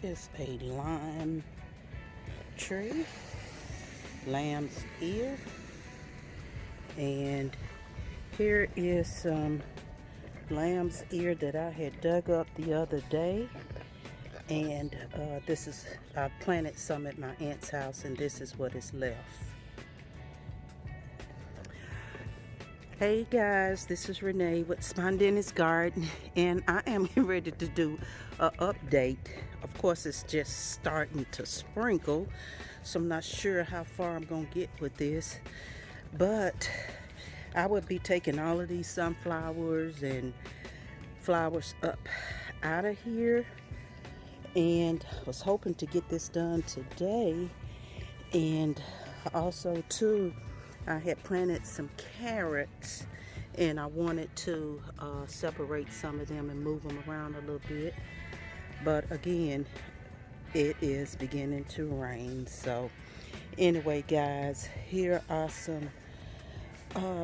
is a lime tree, lamb's ear, and here is some lamb's ear that I had dug up the other day. And I planted some at my aunt's house, and this is what is left. Hey guys, this is Renee with Spontaneous Garden, and I am ready to do an update. Of course, it's just starting to sprinkle, so I'm not sure how far I'm going to get with this, but I would be taking all of these sunflowers and flowers up out of here, and I was hoping to get this done today. And also too, I had planted some carrots, and I wanted to separate some of them and move them around a little bit, but again, it is beginning to rain. So anyway guys, here are some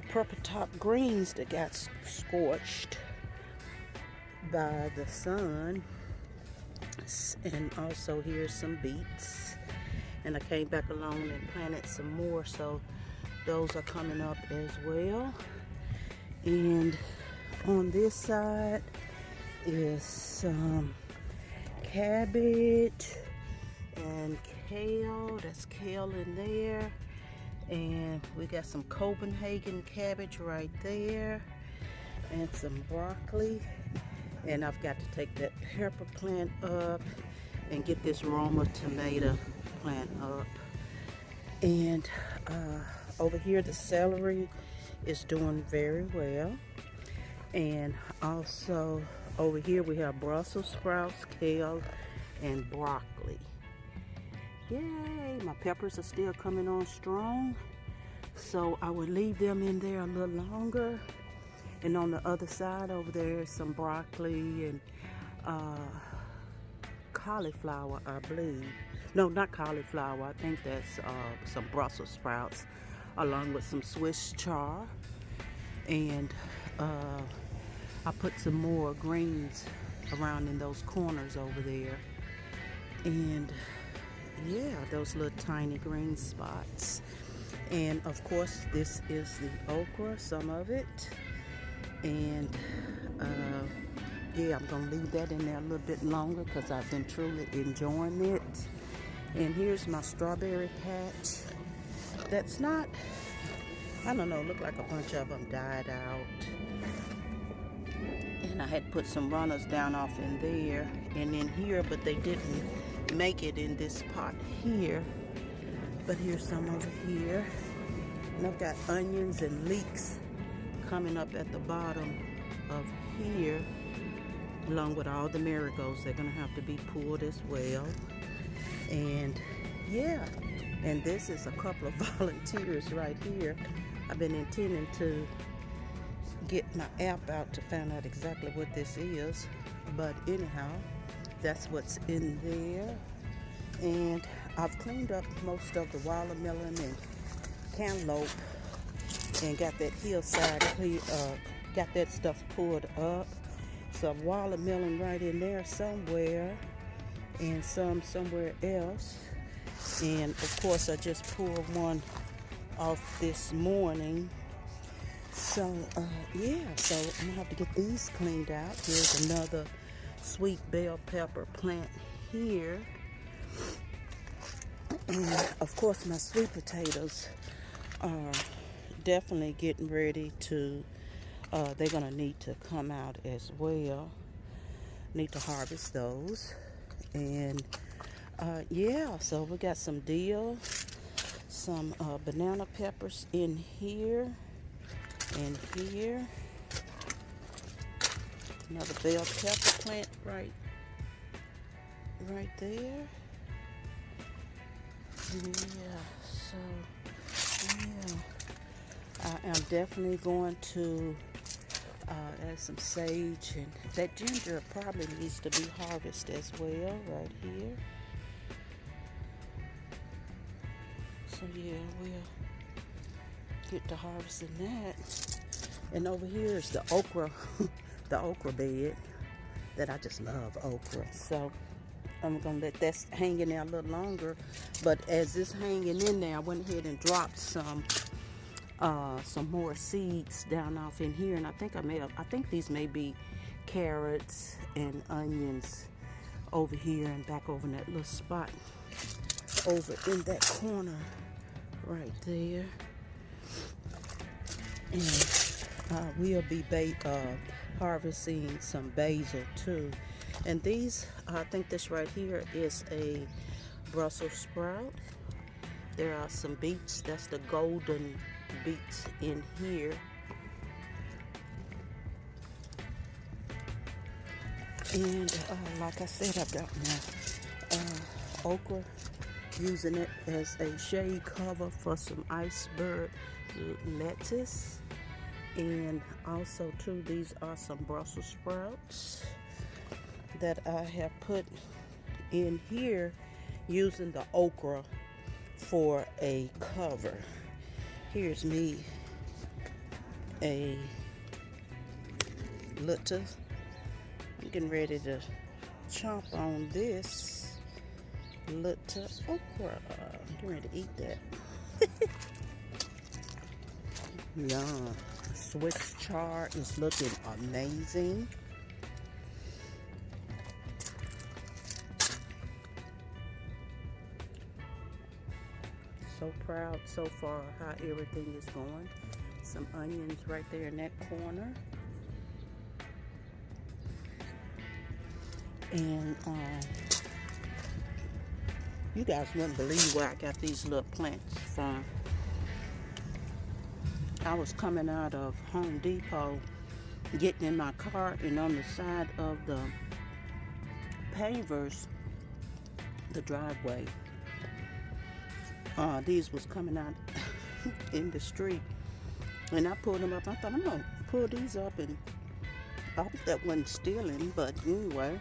purple top greens that got scorched by the sun. And also here's some beets, and I came back along and planted some more, so those are coming up as well. And on this side is some cabbage and kale. That's kale in there, and we got some Copenhagen cabbage right there, and some broccoli. And I've got to take that pepper plant up and get this Roma tomato plant up. And over here the celery is doing very well. And also over here we have Brussels sprouts, kale, and broccoli. Yay! My peppers are still coming on strong, so I would leave them in there a little longer. And on the other side over there is some broccoli and cauliflower, I believe. No, not cauliflower. I think that's some Brussels sprouts, along with some Swiss chard. And I put some more greens around in those corners over there. And yeah, those little tiny green spots. And of course, this is the okra, some of it. And yeah, I'm gonna leave that in there a little bit longer because I've been truly enjoying it. And here's my strawberry patch. That's not, I don't know, look like a bunch of them died out. And I had put some runners down off in there and in here, but they didn't make it in this pot here. But here's some over here. And I've got onions and leeks coming up at the bottom of here, along with all the marigolds. They're gonna have to be pulled as well. And yeah, and this is a couple of volunteers right here. I've been intending to get my app out to find out exactly what this is, but anyhow, that's what's in there. And I've cleaned up most of the watermelon and cantaloupe and got that hillside clear, got that stuff pulled up. Some watermelon right in there somewhere, and some somewhere else. And of course, I just pulled one off this morning. So yeah, so I'm gonna have to get these cleaned out. Here's another sweet bell pepper plant here. And of course, my sweet potatoes are definitely getting ready to, they're gonna need to come out as well. Need to harvest those. And yeah, so we got some dill, some banana peppers in here and here. Another bell pepper plant right there. Yeah, so yeah, I am definitely going to add some sage, and that ginger probably needs to be harvested as well right here. So yeah, we'll get to harvesting that. And over here is the okra, the okra bed that I just love okra. So I'm gonna let that hang in there a little longer. But as it's hanging in there, I went ahead and dropped some more seeds down off in here, and I think these may be carrots and onions over here and back over in that little spot over in that corner right there. And we'll be harvesting some basil too. And these, I think this right here is a Brussels sprout. There are some beets. That's the golden beets in here. And like I said, I've got my okra, using it as a shade cover for some iceberg lettuce. And also too, these are some Brussels sprouts that I have put in here using the okra for a cover. Here's me a lettuce. I'm getting ready to chomp on this lettuce okra. I'm getting ready to eat that. Yum. Swiss chard is looking amazing. So proud so far how everything is going. Some onions right there in that corner. And you guys wouldn't believe where I got these little plants from. I was coming out of Home Depot, getting in my car, and on the side of the pavers, the driveway, these was coming out in the street, and I pulled them up. I thought, I'm gonna pull these up, and I hope that wasn't stealing, but anyway,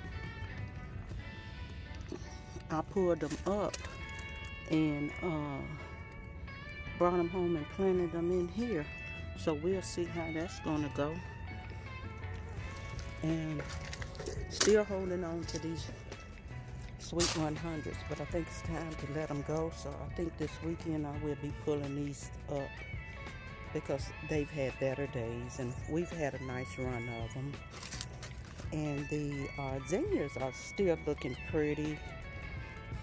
I pulled them up and brought them home and planted them in here. So we'll see how that's gonna go. And still holding on to these Sweet 100s, but I think it's time to let them go. So I think this weekend I will be pulling these up because they've had better days, and we've had a nice run of them. And the zinnias are still looking pretty.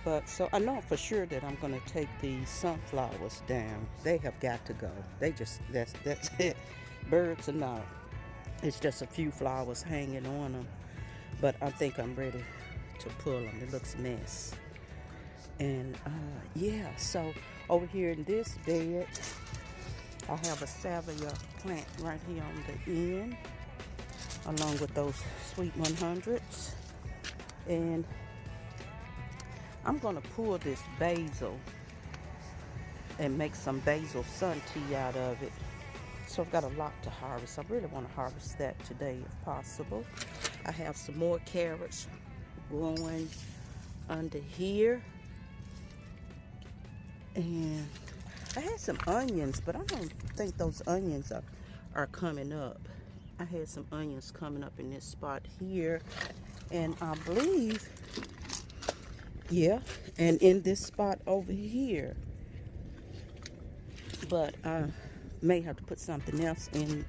But so I know for sure that I'm going to take the sunflowers down. They have got to go. They just, that's it. Birds or not. It's just a few flowers hanging on them. But I think I'm ready to pull them. It looks a mess. And yeah, so over here in this bed, I have a salvia plant right here on the end, along with those Sweet 100s. And I'm gonna pull this basil and make some basil sun tea out of it. So I've got a lot to harvest. I really want to harvest that today if possible. I have some more carrots growing under here. And I had some onions, but I don't think those onions are coming up. I had some onions coming up in this spot here. And I believe, yeah, and in this spot over here. But I may have to put something else in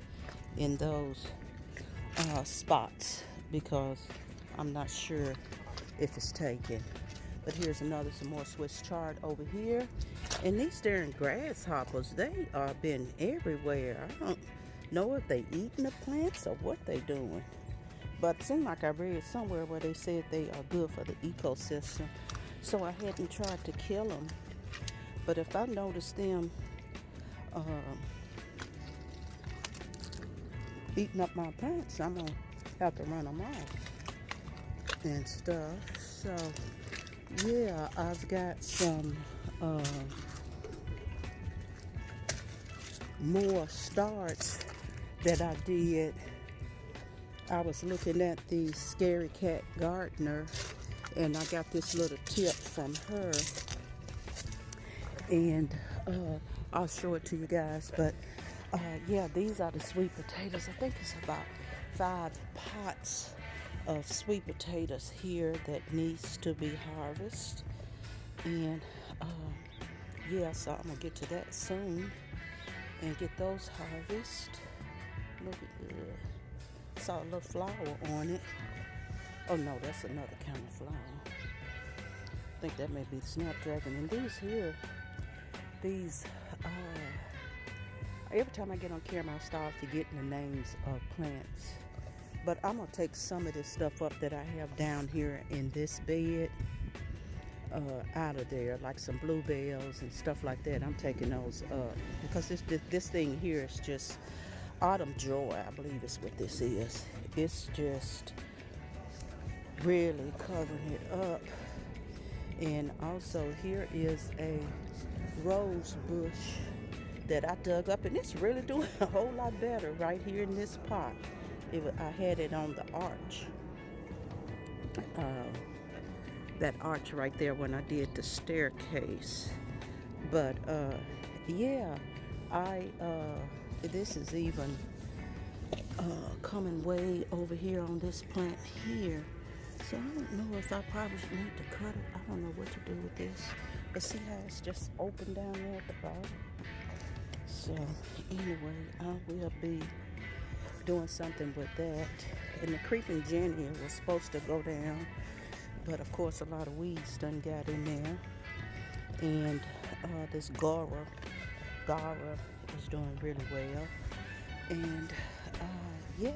those spots because I'm not sure if it's taken. But here's some more Swiss chard over here. And these darn grasshoppers, they are been everywhere. I don't know if they eating the plants or what they doing. But it seemed like I read somewhere where they said they are good for the ecosystem. So I hadn't tried to kill them. But if I notice them eating up my plants, I'm gonna have to run them off and stuff. So yeah, I've got some more starts that I did. I was looking at the Scary Cat Gardener, and I got this little tip from her, and I'll show it to you guys. But yeah, these are the sweet potatoes. I think it's about 5 pots of sweet potatoes here that needs to be harvested. And yeah, so I'm gonna get to that soon and get those harvested. Look at that. Saw a little flower on it. Oh no, that's another kind of flower. I think that may be the snapdragon. And these every time I get on camera I start forgetting the names of plants. But I'm gonna take some of this stuff up that I have down here in this bed out of there, like some bluebells and stuff like that. I'm taking those up because this thing here is just autumn joy, I believe is what this is. It's just really covering it up. And also here is a rose bush that I dug up, and it's really doing a whole lot better right here in this pot. I had it on the arch, that arch right there when I did the staircase. But yeah, this is even coming way over here on this plant here. So I don't know if I probably need to cut it. I don't know what to do with this. But see how it's just open down there at the bottom? So anyway, I will be doing something with that. And the creeping Jenny was supposed to go down, but of course a lot of weeds done got in there. And this Gara is doing really well. And yeah,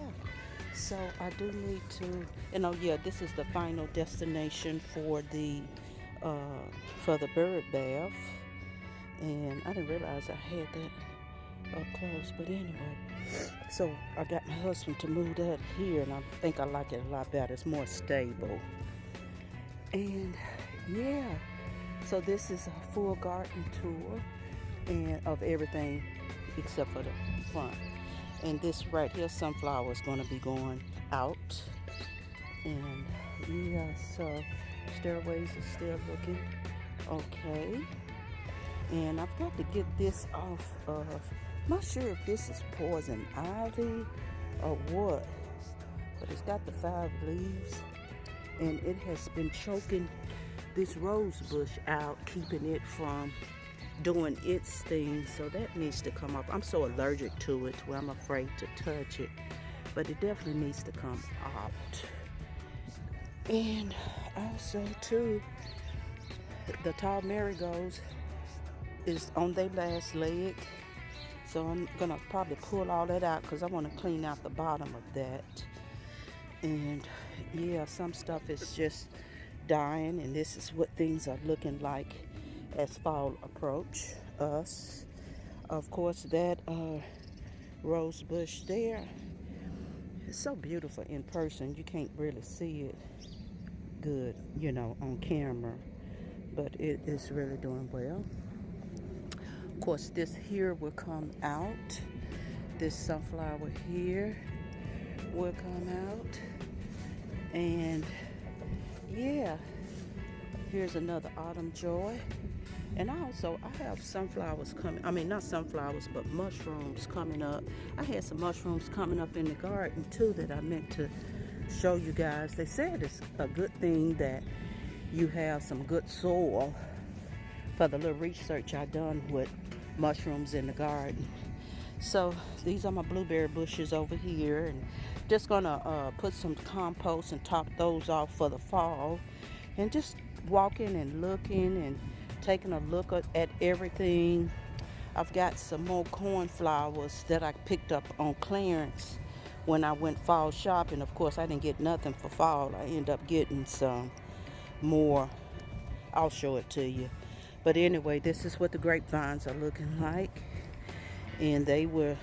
so I do need to, and oh yeah, this is the final destination for the bird bath. And I didn't realize I had that up close, but anyway, so I got my husband to move that here, and I think I like it a lot better. It's more stable. And yeah, so this is a full garden tour and of everything except for the front. And this right here, sunflower, is going to be going out. And yeah, so stairways is still looking okay. And I've got to get this off of, I'm not sure if this is poison ivy or what, but it's got the 5 leaves, and it has been choking this rose bush out, keeping it from doing its thing. So that needs to come off. I'm so allergic to it where I'm afraid to touch it, but it definitely needs to come out. And also too, the tall marigolds is on their last leg, so I'm gonna probably pull all that out because I want to clean out the bottom of that. And yeah, some stuff is just dying, and this is what things are looking like as fall approach us. Of course, that rose bush there is so beautiful in person. You can't really see it good, you know, on camera, but it is really doing well. Of course, this here will come out. This sunflower here will come out. And yeah, here's another autumn joy. And also, I have sunflowers coming. I mean, not sunflowers, but mushrooms coming up. I had some mushrooms coming up in the garden too that I meant to show you guys. They said it's a good thing that you have some good soil for the little research I done with mushrooms in the garden. So these are my blueberry bushes over here, and just gonna put some compost and top those off for the fall, and just walking and looking and taking a look at everything. I've got some more cornflowers that I picked up on clearance when I went fall shopping. Of course, I didn't get nothing for fall. I ended up getting some more. I'll show it to you. But anyway, this is what the grapevines are looking like. And they will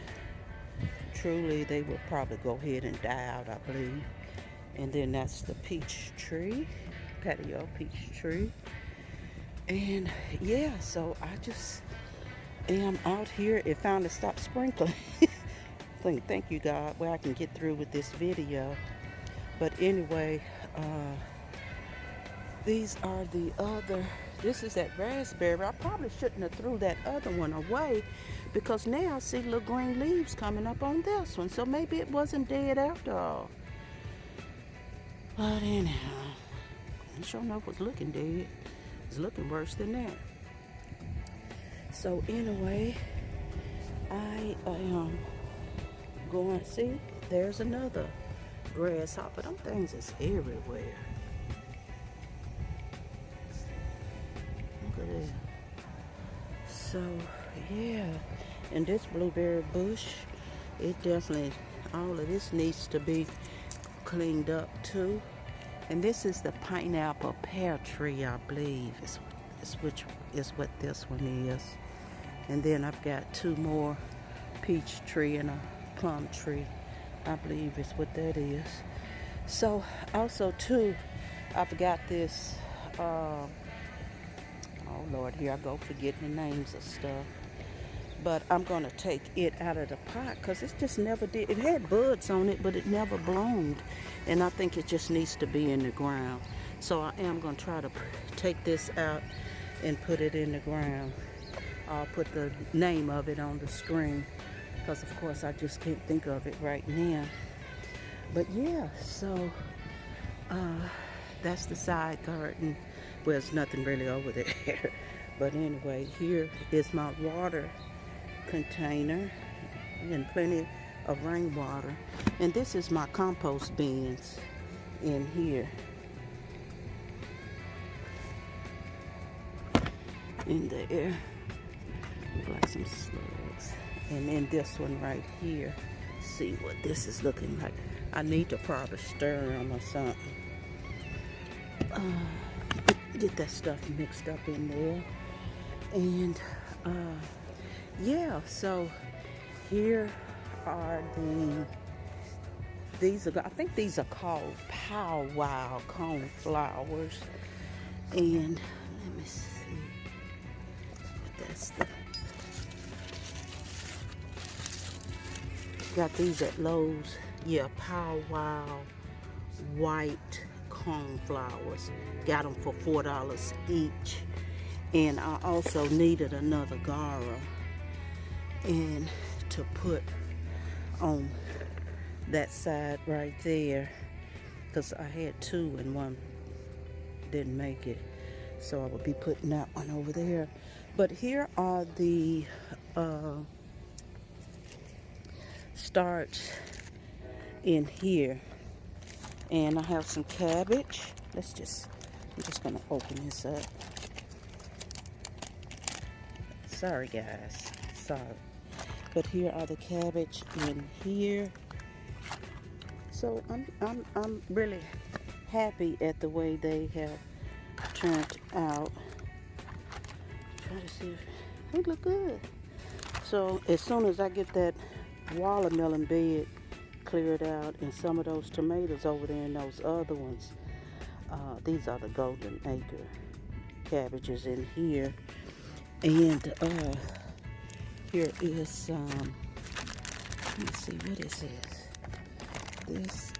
probably go ahead and die out, I believe. And then that's the peach tree, patio peach tree. And yeah, so I just am out here. It finally stopped sprinkling. Thank you, God, where I can get through with this video. But anyway, these are the other, this is that raspberry. I probably shouldn't have threw that other one away, because now I see little green leaves coming up on this one. So maybe it wasn't dead after all. But anyhow, I sure enough was looking dead. It's looking worse than that. So anyway, I am going, see, there's another grasshopper. Them things is everywhere. Look at that. So yeah, and this blueberry bush, it definitely, all of this needs to be cleaned up too. And this is the pineapple pear tree, I believe, which is what this one is. And then I've got two more, peach tree and a plum tree, I believe is what that is. So also too, I've got this, oh Lord, here I go forgetting the names of stuff. But I'm going to take it out of the pot because it just never did. It had buds on it, but it never bloomed. And I think it just needs to be in the ground. So I am going to try to take this out and put it in the ground. I'll put the name of it on the screen because, of course, I just can't think of it right now. But, yeah, so that's the side garden. Well, there's nothing really over there. But anyway, here is my water container and plenty of rainwater. And this is my compost bins in here. In there. Look like some slugs. And then this one right here. See what this is looking like. I need to probably stir them or something. Get that stuff mixed up in there. And yeah, so here are I think these are called powwow coneflowers. And let me see what that's got these at Lowe's. Yeah, powwow white coneflowers. Got them for $4 each. And I also needed another Gara and to put on that side right there because I had two and one didn't make it, so I would be putting that one over there. But here are the starts in here, and I have some cabbage. I'm just gonna open this up. Sorry guys, sorry. But here are the cabbage in here. So I'm really happy at the way they have turned out. Try to see if they look good. So as soon as I get that watermelon bed cleared out and some of those tomatoes over there and those other ones, these are the Golden Acre cabbages in here. And here is some, let me see, what is this? This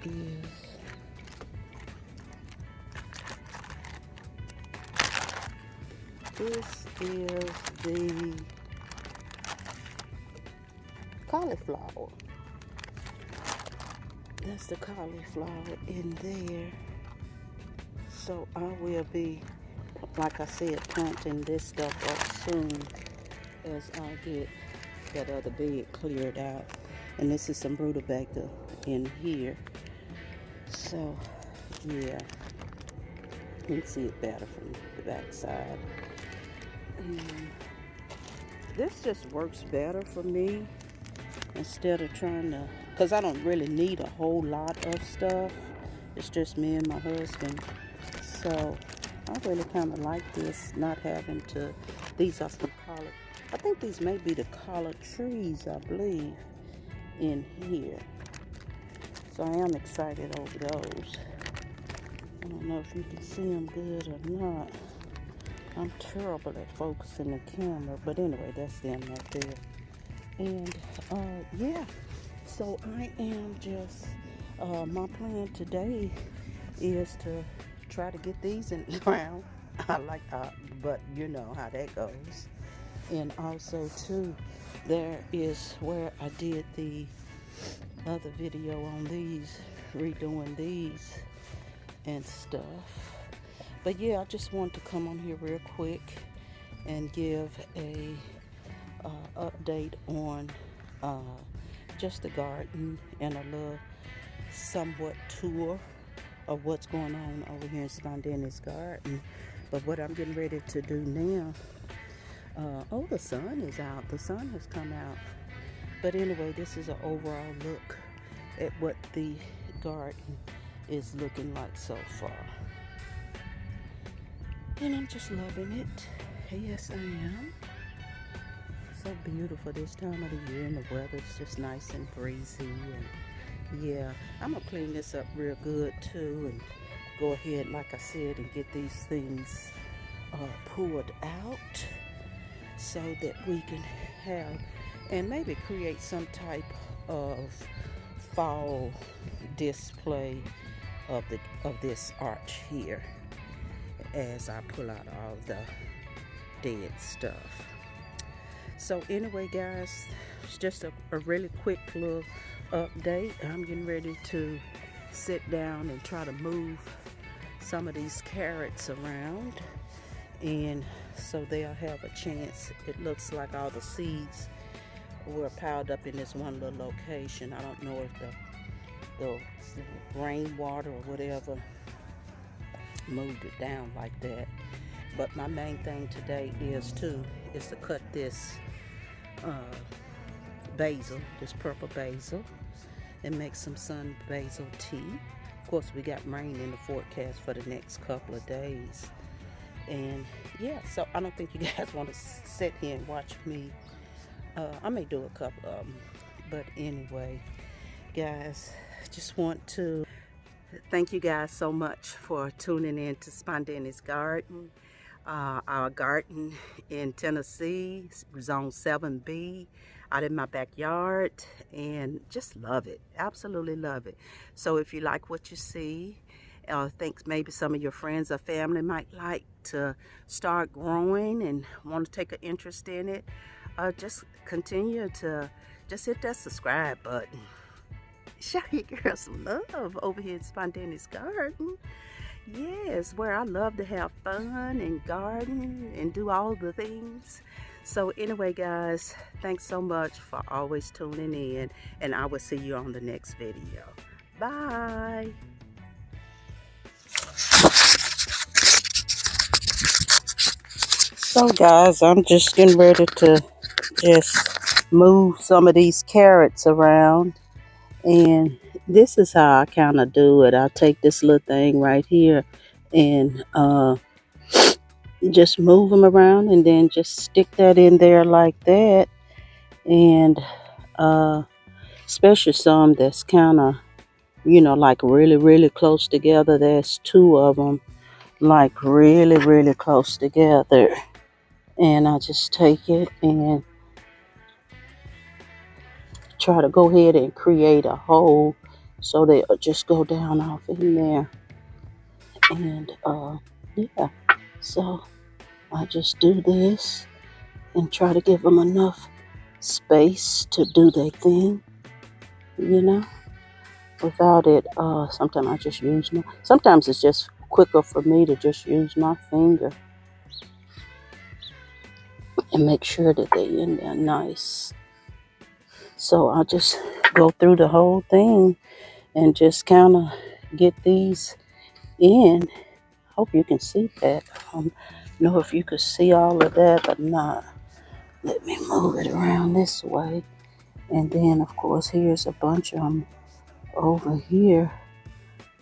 is the cauliflower. That's the cauliflower in there. So I will be, like I said, planting this stuff up soon as I get that other bed cleared out. And this is some rutabaga in here. So, yeah, you can see it better from the back side. And this just works better for me instead of trying to, because I don't really need a whole lot of stuff. It's just me and my husband. So I really kind of like this, not having to, these are from collard, I think these may be the collard trees, I believe, in here. So I am excited over those. I don't know if you can see them good or not. I'm terrible at focusing the camera, but anyway, that's them right there. And yeah, so I am just, my plan today is to try to get these in the ground. But you know how that goes. And also too, there is where I did the other video on these, redoing these. and stuff. But yeah, I just wanted to come on here real quick and give a update on uh, just the garden and a little somewhat tour of what's going on over here in Spontaneous Garden. But what I'm getting ready to do now, oh, the sun is out. The sun has come out. But anyway, this is an overall look at what the garden is looking like so far. And I'm just loving it. Yes, I am. So beautiful this time of the year, and the weather's just nice and breezy. And yeah, I'm gonna clean this up real good too, and go ahead, like I said, and get these things pulled out so that we can have and maybe create some type of fall display of this arch here as I pull out all the dead stuff. So anyway, guys, it's just a really quick little update. I'm getting ready to sit down and try to move some of these carrots around, and so they'll have a chance. It looks like all the seeds were piled up in this one little location. I don't know if the rainwater or whatever moved it down like that. But my main thing today is to cut this basil, this purple basil, and make some sun basil tea. Of course, we got rain in the forecast for the next couple of days. And yeah, so I don't think you guys want to sit here and watch me. I may do a couple of them. But anyway, guys, just want to thank you guys so much for tuning in to Spontaneous Garden. Our garden in Tennessee, Zone 7B, out in my backyard, and just love it. Absolutely love it. So if you like what you see, think maybe some of your friends or family might like to start growing and want to take an interest in it, just continue to just hit that subscribe button. Show your girl some love over here at Spontaneous Garden. Yes, where I love to have fun and garden and do all the things. So anyway, guys, thanks so much for always tuning in, and I will see you on the next video. Bye. So guys, I'm just getting ready to just move some of these carrots around, and this is how I kind of do it. I take this little thing right here and just move them around, and then just stick that in there like that. And especially some that's kind of, like really close together. There's two of them like really close together, and I just take it and try to go ahead and create a hole so they'll just go down off in there. And yeah, so I just do this and try to give them enough space to do their thing, without it. Sometimes I just use sometimes it's just quicker for me to just use my finger and make sure that they're in there nice. So I'll just go through the whole thing and just kind of get these in. Hope you can see that. I don't know if you could see all of that, but not. Let me move it around this way. And then, of course, here's a bunch of them over here.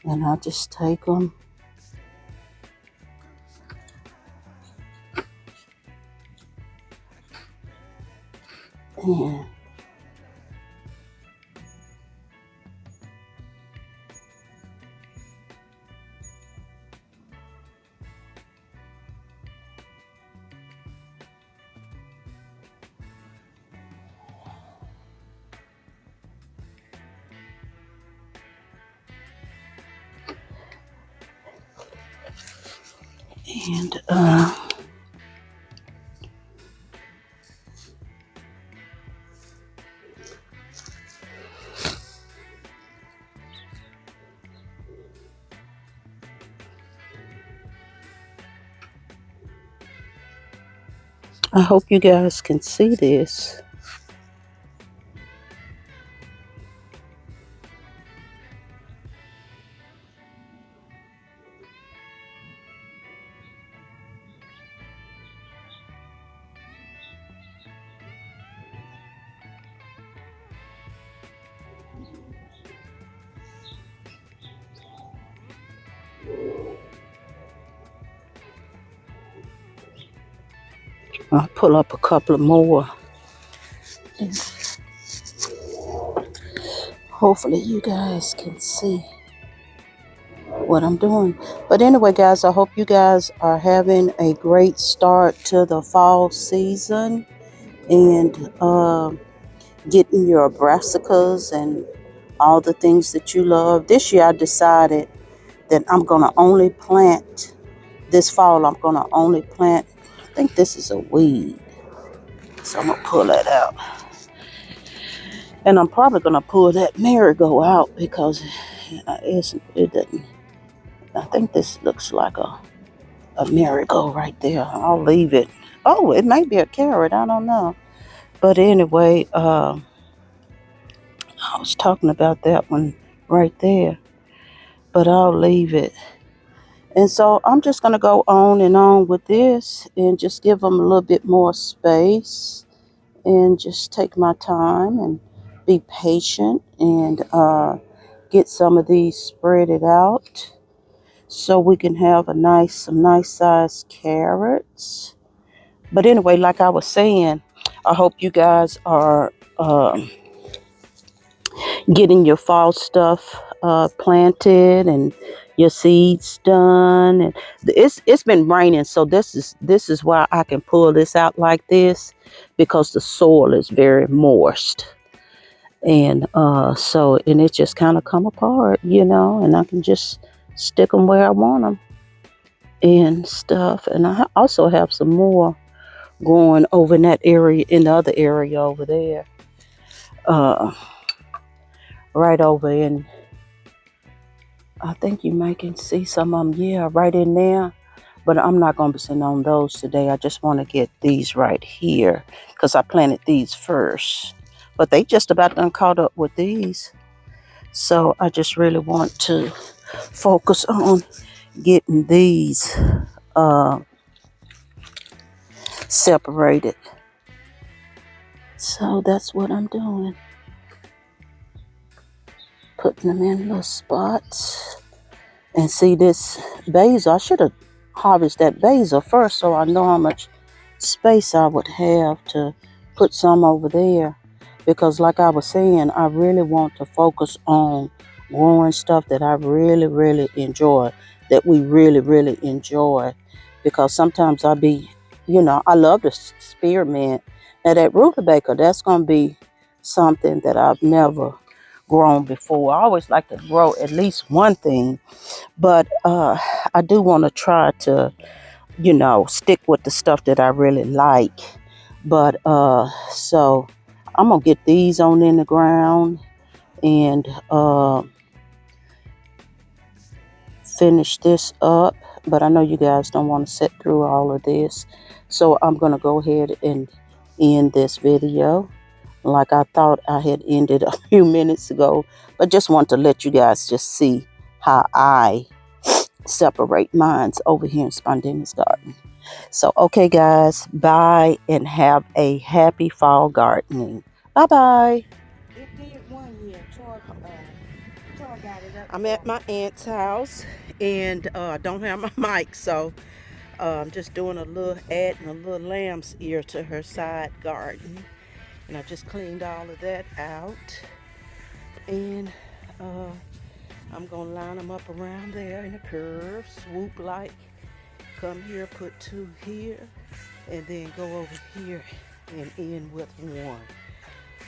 And I'll just take them and And I hope you guys can see this. I'll pull up a couple of more. Hopefully you guys can see what I'm doing. But anyway, guys, I hope you guys are having a great start to the fall season and getting your brassicas and all the things that you love. This year I decided that I'm going to only plant, this fall I'm going to only plant, I think this is a weed. So I'm going to pull that out. And I'm probably going to pull that marigold out because it doesn't. I think this looks like a marigold right there. I'll leave it. Oh, it might be a carrot. I don't know. But anyway, I was talking about that one right there. But I'll leave it. And so I'm just going to go on with this and just give them a little bit more space and just take my time and be patient and get some of these spreaded out so we can have some nice sized carrots. But anyway, like I was saying, I hope you guys are getting your fall stuff planted and your seeds done. And it's been raining, so this is why I can pull this out like this, because the soil is very moist. And and it just kind of come apart, and I can just stick them where I want them and stuff. And I also have some more growing over in that area, in the other area over there, right over in, I think you may can see some of them, yeah, right in there. But I'm not going to be sitting on those today. I just want to get these right here because I planted these first. But they just about done caught up with these. So I just really want to focus on getting these separated. So that's what I'm doing. Putting them in little spots. And see this basil, I should have harvested that basil first so I know how much space I would have to put some over there. Because like I was saying, I really want to focus on growing stuff that I really, really enjoy, that we really, really enjoy. Because sometimes I love to experiment. Now that rutabaga, that's going to be something that I've never grown before. I always like to grow at least one thing, but I do want to try to, stick with the stuff that I really like. But so I'm going to get these on in the ground and finish this up. But I know you guys don't want to sit through all of this. So I'm going to go ahead and end this video like I thought I had ended a few minutes ago. But just want to let you guys just see how I separate mines over here in Spondena's garden. So, okay, guys, bye and have a happy fall gardening. Bye-bye. It did one year. Troy got it up. I'm at my aunt's house and I don't have my mic, so I'm just doing adding a little lamb's ear to her side garden. And I just cleaned all of that out. And I'm going to line them up around there in a curve, swoop like. Come here, put two here, and then go over here and end with one.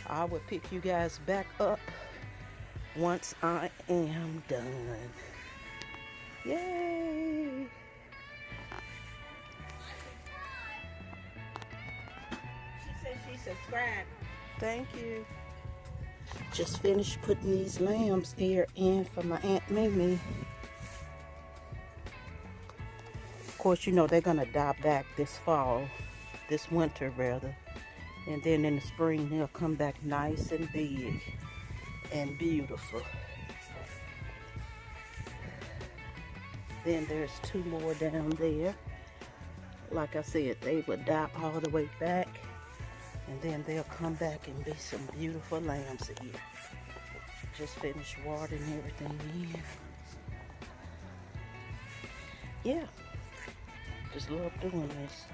I will pick you guys back up once I am done. Yay! She said she subscribed. Thank you. Just finished putting these lambs here in for my Aunt Mimi. Of course, they're gonna die back this fall. this winter rather. And then in the spring they'll come back nice and big and beautiful. Then there's two more down there. Like I said, they will die all the way back, and then they'll come back and be some beautiful lambs here. Just finished watering everything in. Yeah, just love doing this.